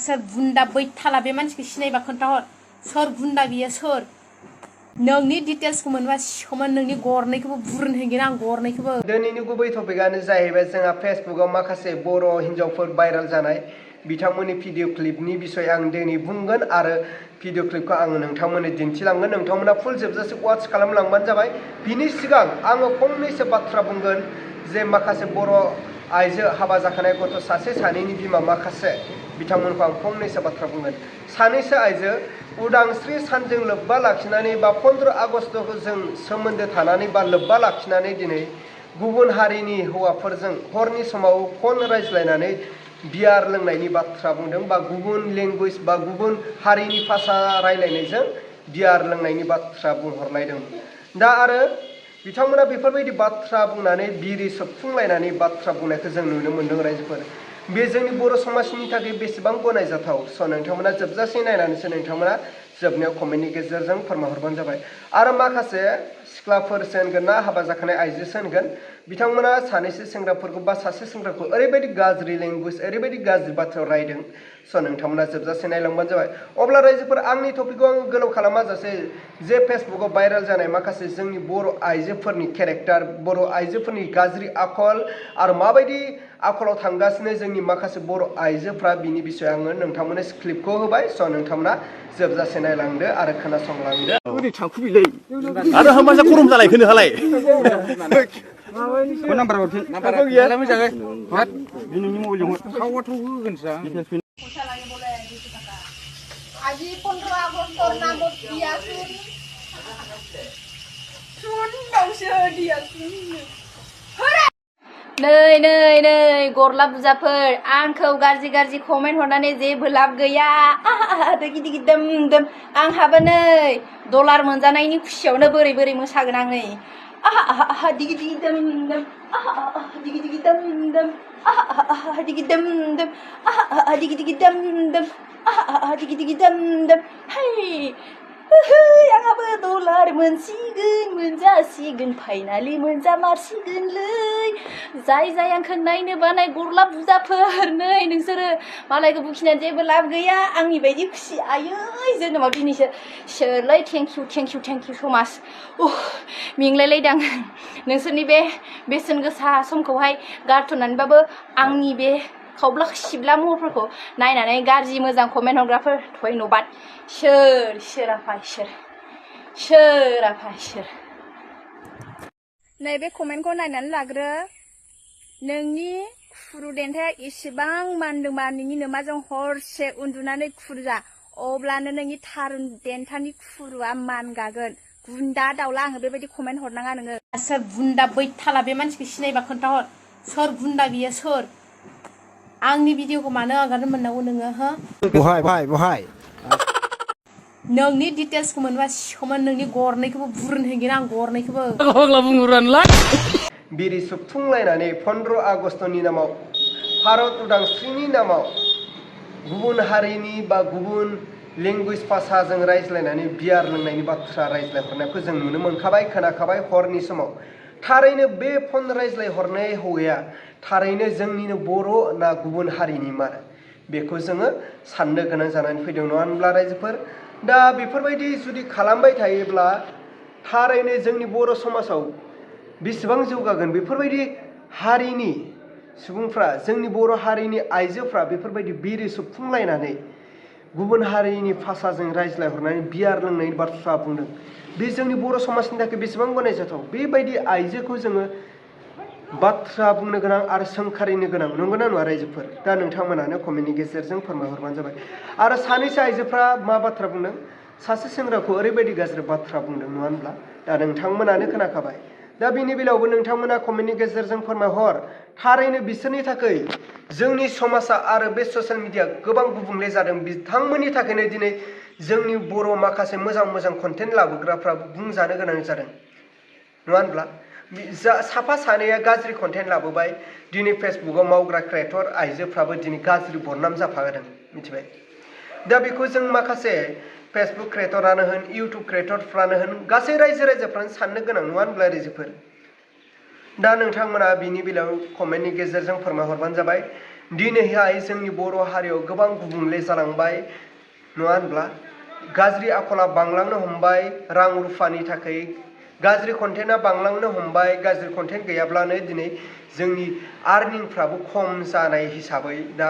सोर बुन्दा बैथाला बे मानसिखौ सिनायबा खोन्थाहर सोर बुन्दा बियो सोर नोंनि डिटेल्सखौ मोनबा सिखोमोन नोंनि गरनैखौबो बुरन होगोन आं गरनैखौबो। दिनैनि गुबै टपिकआनो जाहैबाय जोंहा फेसबुकआव माखासे बर' हिन्जावफोर भाइराल जानाय बिथांमोननि भिडिअ क्लिपनि बिसय आं दिनै बुंगोन आरो भिडिअ क्लिपखौ आङो नोंथांमोननो दिन्थिलांगोन। नोंथांमोना फुल जोबजासे वाच खालामलांबानो जाबाय। बिनि सिगां आङो फंनैसो बाथ्रा बुंगोन जे माखासे बर' आइजो हाबा जाखानाय गथ' सासे सानैनि बिमा माखासे बिथांमोनखौ आं फंनैसो बाथ्रा बुंगोन। सानैसो आइजो उदांस्रि सानजों लोब्बा लाखिनानै बा 15 आगस्टखौ जों सोमोन्दो थानानै बा लोब्बा लाखिनानै दिनै गुबुन हारिनि हौवाफोरजों हरनि समाव फन रायज्लायनानै बियार लोंनायनि बाथ्रा बुंदों बा गुबुन लेंगुवेज बा गुबुन हारिनि भाषा रायलायनायजों बियार लोंनायनि बाथ्रा बुंहरलायदों। दा आरो बिथांमोना बेफोरबायदि बाथ्रा बुंनानै बिरि सोबफुंलायनानै बाथ्रा बुंनायखौ जों नुनो मोन्दों रायजोफोर। बे जोंनि बर' समाजनि थाखाय बेसेबां गनायजाथाव स' नोंथांमोना जोबजासे नायनानैसो नोंथांमोना जोबनायाव कमेन्टनि गेजेरजों फोरमायहरबानो जाबाय। आरो माखासे सिख्लाफोरसो होनगोन ना हाबा जाखानाय आइजोसो होनगोन बिथांमोना सानैसो सेंग्राफोरखौ बा सासे सेंग्राखौ ओरैबायदि गाज्रि लेंगुवेज ओरैबायदि गाज्रि बाथ्रायाव रायदों स' नोंथांमोना जोबजासे नायलांबानो जाबाय। अब्ला रायजोफोर आंनि टपिकखौ आं गोलाव खालामाजासे जे फेसबुकआव भाइरेल जानाय माखासे जोंनि बर' आइजोफोरनि केरेक्टार बर' आइजोफोरनि गाज्रि आखल आरो माबायदि आखलाव थांगासिनो जोंनि माखासे बर' आइजोफ्रा बिनि बिसय आङो नोंथांमोननो क्लिपखौ होबाय स' नोंथांमोना जोबजासे नायलांदो आरो खोनासंलांदो। आरो हामाजा गरम जालायखोनो हालाय नाम्बार हरफिन नाम्बार गैया मोजाङै हाट बिनि मबाइलजों खावाथ' होगोनसो আজি 15 আগস্টৰ নামত দিয়াচোন नै नै नै गरला बुजाफोर आंखौ गाज्रि गाज्रि कमेन्ट हरनानै जेबो लाब गैया दिगि दिगि दम दम आंहाबो नै डलार मोनजानायनि खुसियावनो बोरै बोरै मोसागोन आं नै दिगि दिगि दम दम दिगि दिगि दम दम दिगि दम दम दिगि दिगि दम दम दिगि दिगि दम दम हाय आंहाबो डलार मोनसिगोन मोनजासिगोन फाइनालि मोनजामारसिगोनलै जाय जाय आंखौ नायनो बानाय गरला बुजाफोर नै नोंसोरो मालायखौ बुखिनानै जेबो लाब गैया आंनि बायदि खुसि आयै जोनोमाव दिनैसो सोरलै थेंक इउ सो माच मेंलायलायदों नोंसोरनि बे बेसेन गोसा समखौहाय गारथ'नानैबाबो आंनि बे खावब्ला सिबला महरफोरखौ नायनानै गाज्रि मोजां कमेन्ट हरग्राफोर धन्यबाद सोर आफा सोर नैबे कमेन्टखौ नायनानै लाग्रो नोंनि खुरु देन्थाया एसेबां मानदोंबा नोंनि नोमाजों हरसे उन्दुनानै खुरजा अब्लानो नोंनि थारुन देन्थानि खुरुआ मानगागोन बुन्दा दाउला आङो बेबायदि कमेन्ट हरनाङा नोङो सोर बुन्दा बैथाला बे मानसिखौ सिनायबा खोन्थाहर सोर बुन्दा बियो सोर आंनि भिडिअखौ मानो आगारनो मोननांगौ नोङो हो बहाय नोंनि डिटेल्सखौ मोनबा सिखोमोन नोंनि गरनैखौबो बुरन होगोन आं गरनैखौबो बिरि सोबफुंलायनानै 15 आगस्टनि नामाव भारत उदांस्रिनि नामाव गुबुन हारिनि बा गुबुन लेंगुवेज भाषाजों रायज्लायनानै बियार लोंनायनि बाथ्रा रायज्लायहरनायखौ जों नुनो मोनखाबाय खोनाखाबाय हरनि समाव थारैनो बे फन रायज्लायहरनाय हौवाया थारैनो जोंनिनो बर' ना गुबुन हारिनि मार बेखौ जोङो साननो गोनां जानानै फैदों नङा होनब्ला रायजोफोर दा बेफोरबायदि जुदि खालामबाय थायोब्ला थारैनो जोंनि बर' समाजाव बेसेबां जौगागोन बेफोरबायदि हारिनि सुबुंफ्रा जोंनि बर' हारिनि आइजोफ्रा बेफोरबायदि बिरि सोबफुंलायनानै गुबुन हारिनि भाषाजों रायज्लायहरनानै बियार लोंनायनि बाथ्रा बुंदों बे जोंनि बर' समाजनि थाखाय बेसेबां गनायजाथाव बेबायदि आइजोखौ जोङो बाथ्रा बुंनो गोनां आरो सोंखारिनो गोनां नंगौना नङा रायजोफोर दा नोंथांमोनानो कमेन्टनि गेजेरजों फोरमायहरबानो जाबाय आरो सानैसो आइजोफ्रा मा बाथ्रा बुंदों सासे सेंग्राखौ ओरैबायदि गाज्रि बाथ्रा बुंदों नङा होनब्ला दा नोंथांमोनानो खोनाखाबाय दा बिनि बेलायावबो नोंथांमोना कमेन्टनि गेजेरजों फोरमायहर थारैनो बिसोरनि थाखाय जोंनि समाजा आरो बे ससियेल मिडिया गोबां गुबुंले जादों बिथांमोननि थाखायनो दिनै जोंनि बर' माखासे मोजां कन्टेन्ट लाबोग्राफ्रा बुंजानो गोनां जादों नङा होनब्ला साफा सानैया गाज्रि कन्टेन्ट लाबोबाय दिनै फेसबुकआव मावग्रा क्रिएटर आइजोफ्राबो दिनै गाज्रि बदनाम जाफादों मिथिबाय दा बेखौ जों माखासे फेसबुक क्रिएटरानो होन इउटुब क्रिएटरफ्रानो होन गासै रायजो राजाफ्रानो साननो गोनां नङा होनब्ला रायजोफोर दा नोंथांमोना बिनि बेलायाव कमेन्टनि गेजेरजों फोरमायहरबानो जाबाय दिनैहाय जोंनि बर' हारियाव गोबां गुबुंले जालांबाय नङा होनब्ला गाज्रि आखला बांलांनो हमबाय रां रुफानि थाखाय गाज्रि कन्टेन्टआ बांलांनो हमबाय गाज्रि कन्टेन्ट गैयाब्लानो दिनै जोंनि आर्निंफ्राबो खम जानाय हिसाबै दा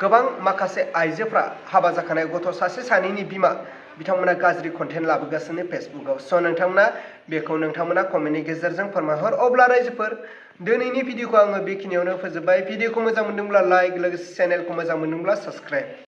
गोबां माखासे आइजोफ्रा हाबा जाखानाय गथ' सासे सानैनि बिमा बिथांमोना गाज्रि कन्टेन्ट लाबोगासिनो फेसबुकआव स' नोंथांमोना बेखौ नोंथांमोना कमेन्टनि गेजेरजों फोरमायहर अब्ला रायजोफोर दिनैनि भिडिअखौ आङो बेखिनियावनो फोजोबबाय भिडिअखौ मोजां मोनदोंब्ला लाइक लोगोसे चेनेलखौ मोजां मोनदोंब्ला साबस्क्राइब